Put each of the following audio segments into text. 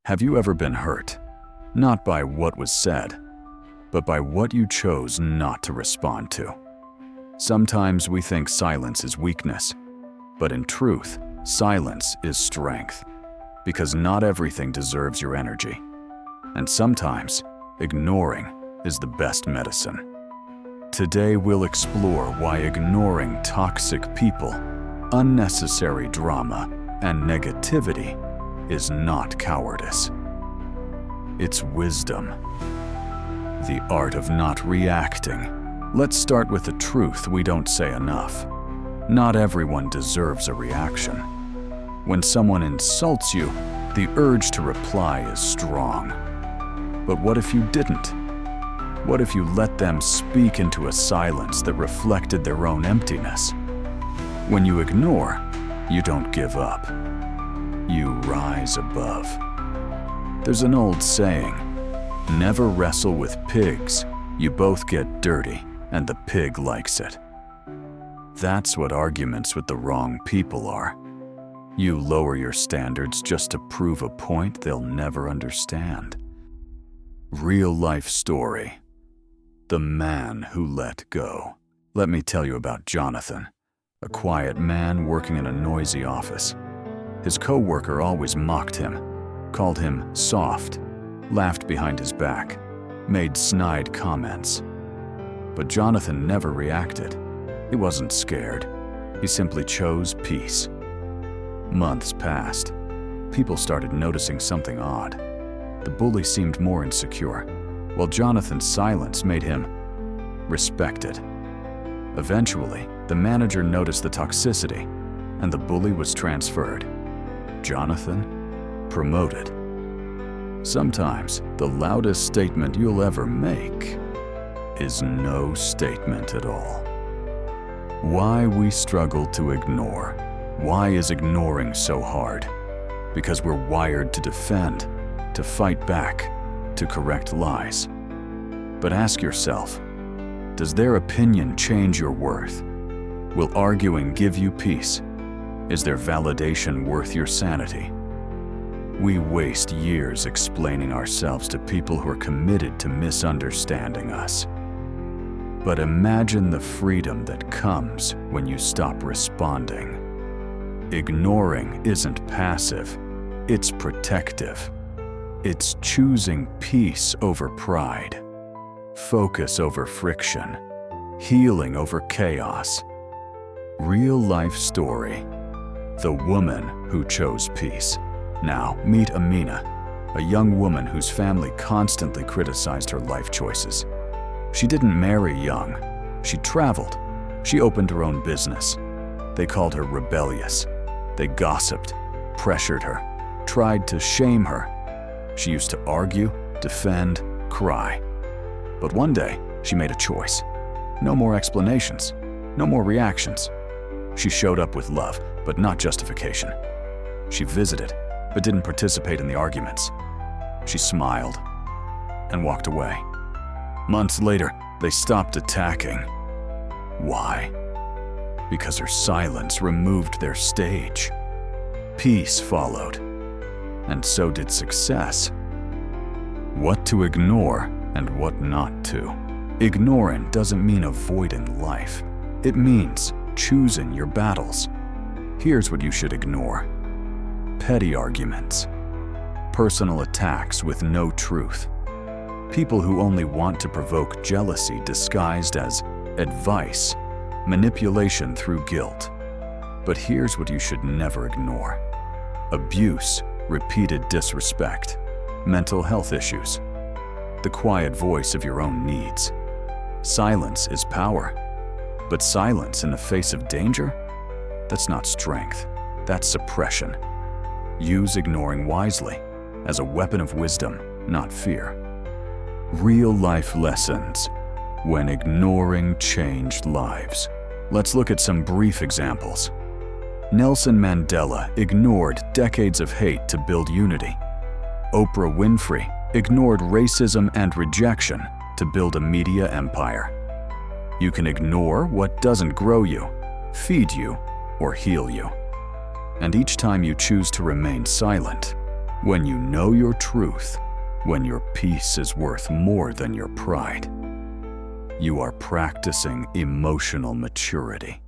Have you ever been hurt? Not by what was said, but by what you chose not to respond to. Sometimes we think silence is weakness, but in truth, silence is strength, because not everything deserves your energy. And sometimes, ignoring is the best medicine. Today we'll explore why ignoring toxic people, unnecessary drama, and negativity is not cowardice. It's wisdom. The art of not reacting. Let's start with the truth we don't say enough. Not everyone deserves a reaction. When someone insults you, the urge to reply is strong. But what if you didn't? What if you let them speak into a silence that reflected their own emptiness? When you ignore, you don't give up. You rise above. There's an old saying, never wrestle with pigs. You both get dirty, and the pig likes it. That's what arguments with the wrong people are. You lower your standards just to prove a point they'll never understand. Real life story. The man who let go. Let me tell you about Jonathan, a quiet man working in a noisy office. His co-worker always mocked him, called him soft, laughed behind his back, made snide comments. But Jonathan never reacted. He wasn't scared. He simply chose peace. Months passed. People started noticing something odd. The bully seemed more insecure, while Jonathan's silence made him respected. Eventually, the manager noticed the toxicity, and the bully was transferred. Jonathan promoted. Sometimes the loudest statement you'll ever make is no statement at all. Why we struggle to ignore. Why is ignoring so hard? Because we're wired to defend, to fight back, to correct lies. But ask yourself, does their opinion change your worth? Will arguing give you peace? Is their validation worth your sanity? We waste years explaining ourselves to people who are committed to misunderstanding us. But imagine the freedom that comes when you stop responding. Ignoring isn't passive, it's protective. It's choosing peace over pride, focus over friction, healing over chaos. Real life story. The woman who chose peace. Now, meet Amina, a young woman whose family constantly criticized her life choices. She didn't marry young. She traveled. She opened her own business. They called her rebellious. They gossiped, pressured her, tried to shame her. She used to argue, defend, cry. But one day, she made a choice. No more explanations, no more reactions. She showed up with love, but not justification. She visited, but didn't participate in the arguments. She smiled and walked away. Months later, they stopped attacking. Why? Because her silence removed their stage. Peace followed, and so did success. What to ignore and what not to. Ignoring doesn't mean avoiding life. It means choosing your battles. Here's what you should ignore. Petty arguments, personal attacks with no truth, people who only want to provoke jealousy disguised as advice, manipulation through guilt. But here's what you should never ignore. Abuse, repeated disrespect, mental health issues, the quiet voice of your own needs. Silence is power, but silence in the face of danger? That's not strength, that's suppression. Use ignoring wisely, as a weapon of wisdom, not fear. Real life lessons when ignoring changed lives. Let's look at some brief examples. Nelson Mandela ignored decades of hate to build unity. Oprah Winfrey ignored racism and rejection to build a media empire. You can ignore what doesn't grow you, feed you, or heal you. And each time you choose to remain silent, When you know your truth, when your peace is worth more than your pride, you are practicing emotional maturity.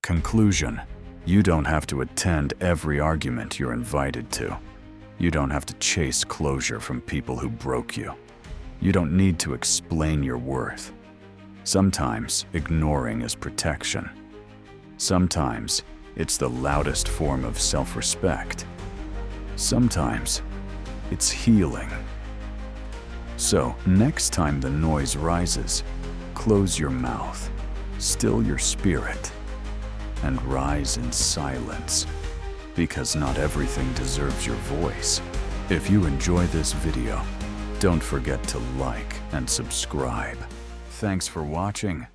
Conclusion: you don't have to attend every argument you're invited to. You don't have to chase closure from people who broke you. You don't need to explain your worth. Sometimes ignoring is protection. Sometimes it's the loudest form of self-respect. Sometimes it's healing. So, next time the noise rises, close your mouth, still your spirit, and rise in silence, because not everything deserves your voice. If you enjoy this video, don't forget to like and subscribe. Thanks for watching.